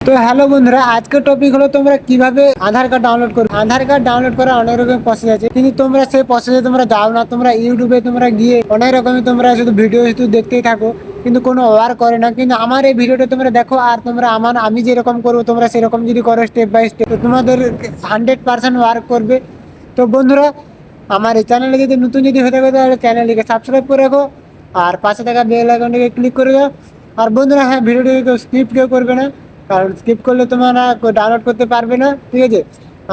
তো হ্যালো বন্ধুরা, আজকের টপিক হলো তোমরা কিভাবে আধার কার্ড ডাউনলোড করবে। আধার কার্ড ডাউনলোড করা অনেক রকম প্রসেস আছে, কিন্তু তোমরা সেই প্রসেসে তোমরা যাও না। তোমরা ইউটিউবে তোমরা গিয়ে অনেক রকমের তোমরা শুধু ভিডিও শুধু দেখতেই থাকো, কিন্তু কোনো ওয়ার্ক করে না। কিন্তু আমার এই ভিডিওটা তোমরা দেখো, আর তোমরা আমি যেরকম করবো তোমরা সেরকম যদি করো স্টেপ বাই স্টেপ, তো তোমাদের 100% ওয়ার্ক করবে। তো বন্ধুরা, আমার এই চ্যানেলে যদি নতুন যদি হয়ে থাকে তাহলে চ্যানেলটিকে সাবস্ক্রাইব করে রাখো, আর পাশে থাকা বেল আইকনটিকে ক্লিক করে দাও। আর বন্ধুরা হ্যাঁ, ভিডিওটিকে কেউ স্কিপ কেউ করবে না, কারণ স্কিপ করলে তোমরা ডাউনলোড করতে পারবে না, ঠিক আছে।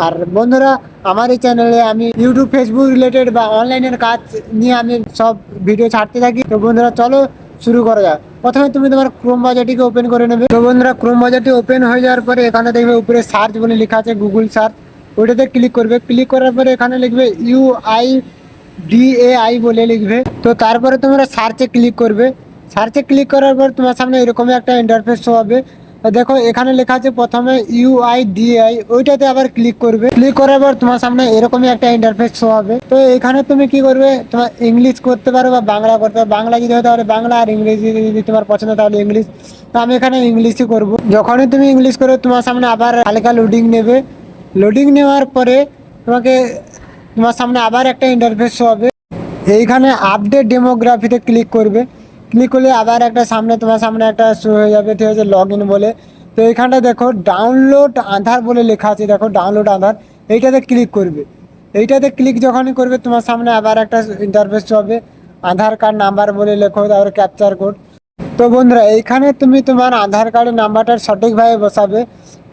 আর বন্ধুরা, আমার এই চ্যানেলে আমি ইউটিউব ফেসবুক রিলেটেড বা অনলাইনের কাজ নিয়ে আমি সব ভিডিও ছাড়তে থাকি। তো বন্ধুরা চলো শুরু করা যাক। প্রথমে তুমি তোমার ক্রোম ব্রাউজারটিকে ওপেন করে নেবে। তো বন্ধুরা, ক্রোম ব্রাউজারটি ওপেন হয়ে যাওয়ার পরে এখানে দেখবে উপরে সার্চ বলে লেখা আছে, গুগল সার্চ। ওইটাতে ক্লিক করবে। ক্লিক করার পরে এখানে লিখবে UIDAI বলে লিখবে। তো তারপরে তোমরা সার্চে ক্লিক করবে। সার্চে ক্লিক করার পর তোমার সামনে এরকমই একটা ইন্টারফেস শো হবে। দেখো এখানে লেখা আছে প্রথমে UIDAI, ওইটাতে আবার ক্লিক করবে। ক্লিক করার পর তোমার সামনে এরকমই একটা ইন্টারফেস শো হবে। তো এখানে তুমি কি করবে, তোমার ইংলিশ করতে পারো বা বাংলা করতে পারো। বাংলা যদি হয় তাহলে বাংলা, আর ইংরেজি যদি তোমার পছন্দ তাহলে ইংলিশ। তো আমি এখানে ইংলিশই করব। যখনই তুমি ইংলিশ করো তোমার সামনে আবার হালকা লোডিং নেবে। লোডিং নেওয়ার পরে তোমাকে তোমার সামনে আবার একটা ইন্টারফেস শো হবে। এইখানে আপডেট ডেমোগ্রাফিতে ক্লিক করবে। ক্লিক করলে আবার একটা সামনে তোমার সামনে একটা শো হয়ে যাবে, ঠিক আছে, লগ ইন বলে। তো এইখানটা দেখো ডাউনলোড আধার বলে লেখা আছে, দেখো ডাউনলোড আধার, এইটাতে ক্লিক করবে। এইটাতে ক্লিক যখনই করবে তোমার সামনে আবার একটা ইন্টারফেস হবে, আধার কার্ড নাম্বার বলে লেখো, তারপরে ক্যাপচার কোড। তো বন্ধুরা, এইখানে তুমি তোমার আধার কার্ডের নাম্বারটা সঠিকভাবে বসাবে,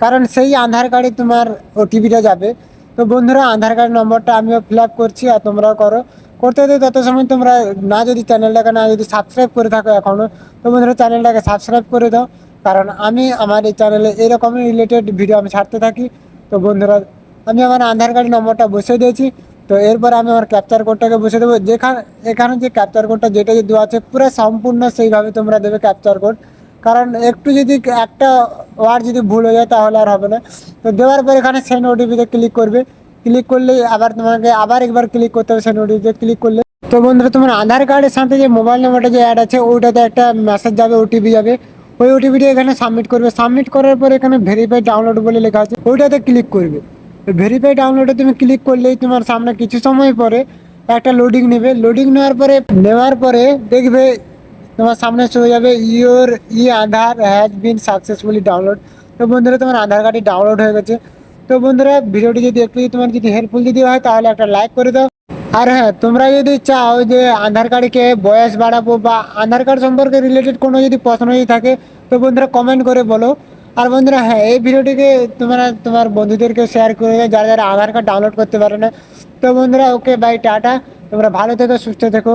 কারণ সেই আধার কার্ডে তোমার ওটিপিটা যাবে। তো বন্ধুরা, আধার কার্ড নম্বরটা আমিও ফিল আপ করছি, আর তোমরাও করো। করতে হতে তত সময় তোমরা না যদি চ্যানেলটাকে না যদি সাবস্ক্রাইব করে থাকো এখনও, তো বন্ধুরা চ্যানেলটাকে সাবস্ক্রাইব করে দাও, কারণ আমি আমার এই চ্যানেলে এরকমই রিলেটেড ভিডিও আমি ছাড়তে থাকি। তো বন্ধুরা, আমি আমার আধার কার্ড নম্বরটা বসিয়ে দিয়েছি। তো এরপর আমি আমার ক্যাপচার কোডটাকে বসে দেবো। এখানে যে ক্যাপচার কোডটা যেটা যে দেওয়া আছে পুরো সম্পূর্ণ সেইভাবে তোমরা দেবে ক্যাপচার কোড, কারণ একটু যদি একটা ওয়ার্ড যদি ভুল হয়ে যায় তাহলে আর হবে না। তো দেওয়ার পর এখানে সেন্ড ওটিপিতে ক্লিক করবে। ক্লিক করলেই আবার তোমাকে আবার একবার ক্লিক করতে হবে সেন্ড ওটিপিতে ক্লিক করলে। তো বন্ধুরা, তোমার আধার কার্ডের সাথে যে মোবাইল নাম্বারটা যে অ্যাড আছে ওইটাতে একটা মেসেজ যাবে, ওটিপি যাবে। ওই ওটিপিটা এখানে সাবমিট করবে। সাবমিট করার পর এখানে ভেরিফাই ডাউনলোড বলে লেখা আছে, ওইটাতে ক্লিক করবে। ভেরিফাই ডাউনলোডে তুমি ক্লিক করলেই তোমার সামনে কিছু সময় পরে একটা লোডিং নেবে। লোডিং নেওয়ার পরে দেখবে তোমার সামনে চলে যাবে your Aadhaar has been successfully download. তো বন্ধুরা, তোমার আধার কার্ডটি ডাউনলোড হয়ে গেছে। তো বন্ধুরা, ভিডিওটি যদি একটু তোমার যদি হেল্পফুল যদি হয় তাহলে একটা লাইক করে দাও। আর হ্যাঁ, তোমরা যদি চাও যে আধার কার্ডকে বয়স বাড়াবো বা আধার কার্ড সম্পর্কে রিলেটেড কোনো যদি প্রশ্ন যদি থাকে, তো বন্ধুরা কমেন্ট করে বলো। আর বন্ধুরা হ্যাঁ, এই ভিডিওটিকে তোমরা তোমার বন্ধুদেরকে শেয়ার করে দাও যারা যারা আধার কার্ড ডাউনলোড করতে পারে না। তো বন্ধুরা, ওকে বাই, টাটা। তোমরা ভালো থেকো, সুস্থ থেকো।